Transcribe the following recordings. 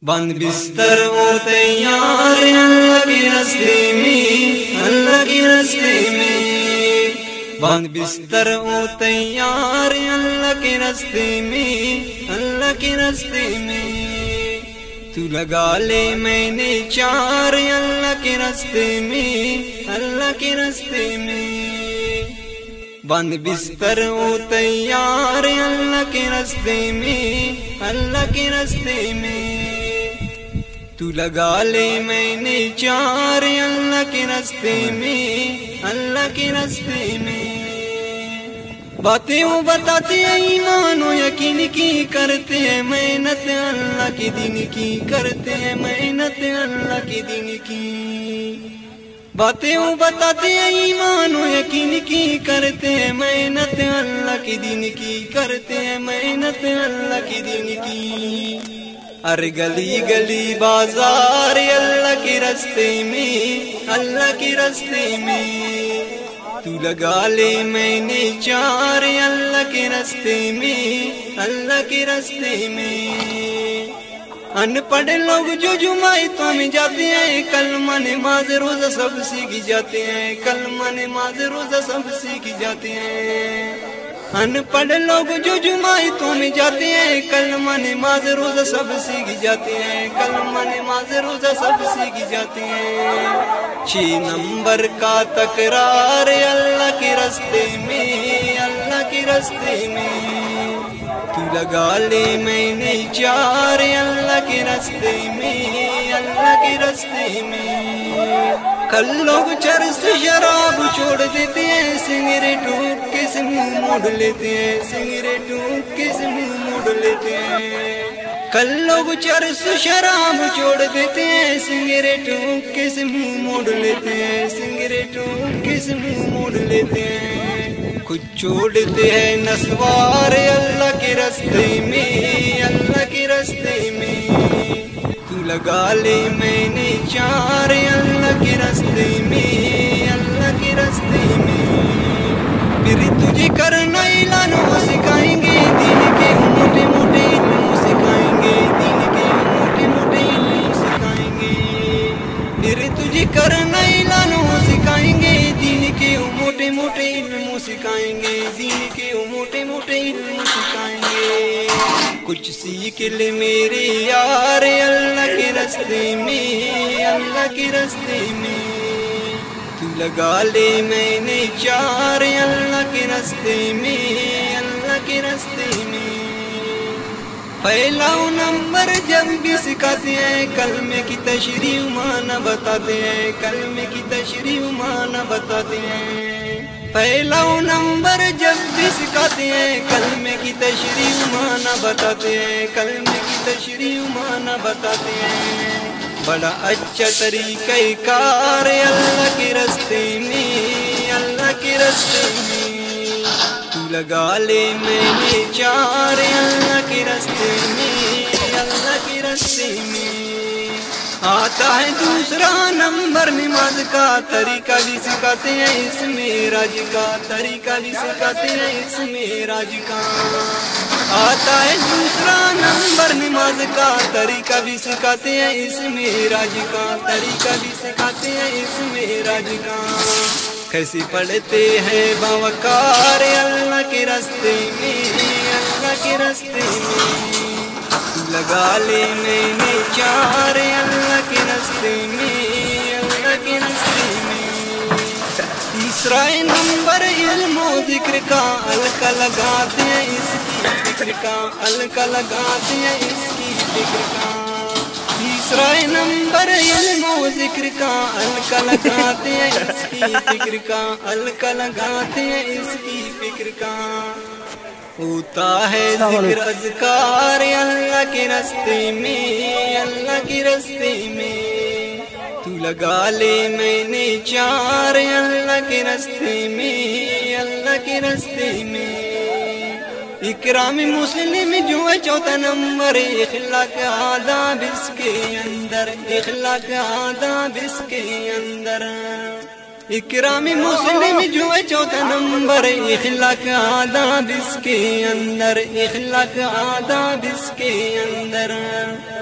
بند بستر و تیار اللہ کے راستے میں، اللہ کے راستے میں، بند بستر و تیار اللہ کے راستے میں، اللہ کے راستے میں، تو لگا لے میں نے چار اللہ کے راستے میں، اللہ کے راستے میں، بند بستر و تیار اللہ کے راستے میں، اللہ کے راستے میں، تو لگا لے میں نے چار اللہ کے راستے میں، اللہ کے راستے میں، باتیں وہ بتاتے ہیں ایمان و یقین کی، کرتے ہیں محنت اللہ کے دین کی، کرتے ہیں محنت اللہ کے دین کی، باتیں وہ بتاتے ہیں ایمان و یقین کی، کرتے ہیں محنت اللہ کے دین کی، کرتے ہیں محنت اللہ کے دین کی، ہر گلی گلی بازار اللہ کے راستے میں، اللہ کے راستے میں، تو لگا لے میں نے چار اللہ کے راستے میں، اللہ کے راستے میں، ان پڑھ لوگ جو جماعتوں میں جاتے ہیں، کلمہ نماز روزہ سب سیکھ جاتے ہیں، کلمہ نماز روزہ سب سیکھ جاتے ہیں، ان پڑھ لوگ جو جماعتوں میں جاتے ہیں، کلمہ نماز روزہ سب سیکھ جاتے ہیں، کلمہ نماز روزہ سب سیکھ جاتے ہیں، 6 نمبر کا تکرار اللہ کے راستے میں، اللہ کے راستے میں، تو لگا لے میں نے چار اللہ کے راستے میں، اللہ کے راستے میں، کل لوگ چرس شراب چھوڑ دیتے ہیں، سگریٹ ٹوک کے سے منہ موڑ لیتے ہیں، سگریٹ ٹوک کے سے منہ موڑ لیتے ہیں، کل لوگ چرس شراب چھوڑ دیتے ہیں، سگریٹ ٹوک کے سے منہ موڑ لیتے ہیں، سگریٹ ٹوک کے سے منہ موڑ لیتے ہیں، کچھ چھوڑتے ہیں نسوار اللہ کے راستے میں، اللہ کے راستے میں، تو لگا لے میں نے چار اللہ کے راستے میں، اللہ کے راستے میں، پھر تجھے کرنا اعلان وہ سکھائیں گے، دین کے موٹے موٹے علم سکھائیں گے، دین کے موٹے موٹے علم سکھائیں گے، پھر تجھے کرنا اعلان وہ سکھائیں گے، دین کے موٹے موٹے علم سکھائیں گے، دین کے موٹے موٹے علم سکھائیں گے، کچھ سیکھ لے میرے یار اللہ کے راستے میں، اللہ کے راستے میں، تو لگا لے میں نے چار اللہ کے راستے میں، اللہ کے راستے میں، پہلا نمبر جب بھی سکھاتے ہیں، کلمے کی تشریح معنی بتاتے ہیں، کلمے کی تشریح معنی بتاتے ہیں، پہلا نمبر جب بھی سکھاتے ہیں، کلمے کی تشریح معنی بتاتے ہیں، کلمے کی تشریح معنی بتاتے ہیں، بڑا اچھا طریقہ کار اللہ کے راستے میں، اللہ کے راستے میں، تو لگا لے میں نے چار اللہ کے راستے میں، اللہ کے راستے میں، آتا ہے دوسرا نمبر نماز کا طریقہ بھی سکھاتے ہیں، اس معراج کا طریقہ بھی سکھاتے ہیں، اس معراج کا، آتا ہے دوسرا نمبر نماز کا طریقہ بھی سکھاتے ہیں، اس معراج کا طریقہ بھی سکھاتے ہیں، اس معراج کا، کیسے پڑھتے ہیں باوقار اللہ کے راستے میں، اللہ کے راستے میں، لگا لے میں نے چار اللہ کے راستے میں، اللہ کے راستے میں، تیسرا نمبر علم و ذکر کا، الکا لگاتے ہیں اس کی فکر کا، الکا لگاتے ہیں اس کی فکر کا، تیسرا نمبر علم و ذکر کا، الکا لگاتے ہیں اس کی فکر کا، الکا لگاتے ہیں اس کی فکر کا، ہوتا ہے ذکر اذکار اللہ کے راستے میں، اللہ کے راستے میں، تو لگا لے میں نے چار اللہ کے راستے میں، اللہ کے راستے میں، اکرام مسلم جو ہے چوتھا نمبر، اخلاق آداب اس کے اندر، اخلاق آداب اس کے اندر، اکرام مسلم جو ہے چوتھا نمبر، اخلاق آداب اس کے اندر، اخلاق آداب اس کے اندر،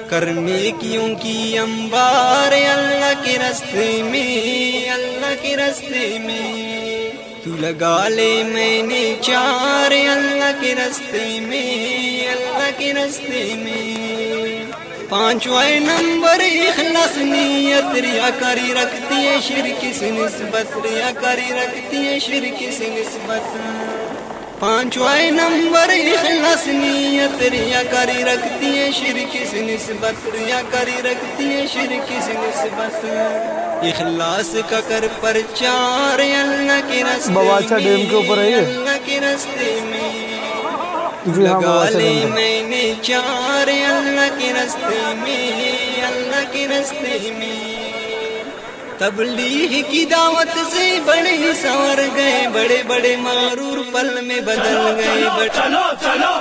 کرنے کی انبار اللہ کے راستے میں، اللہ کے راستے میں، تو لگا لے میں نے چار اللہ کے راستے میں، اللہ کے راستے میں۔ پانچواں نمبر اخلاص نیت، ریاکاری رکھتی ہے شرک سے نسبت، ریاکاری رکھتی ہے شرک سے نسبت۔ پانچواں نمبر اخلاص نیت، ریاکاری رکھتی ہے شرک سے نسبت، ریاکاری رکھتی ہے شرک سے نسبت۔ اخلاص کا کر پرچار اللہ کے راستے میں، اللہ کے راستے میں، لگا لے میں نے چار اللہ کے راستے میں، اللہ کے راستے میں۔ تبلیغ کی دعوت سے بڑے سنور گئے، بڑے بڑے مغرور پل میں بدل گئے۔ چلو چلو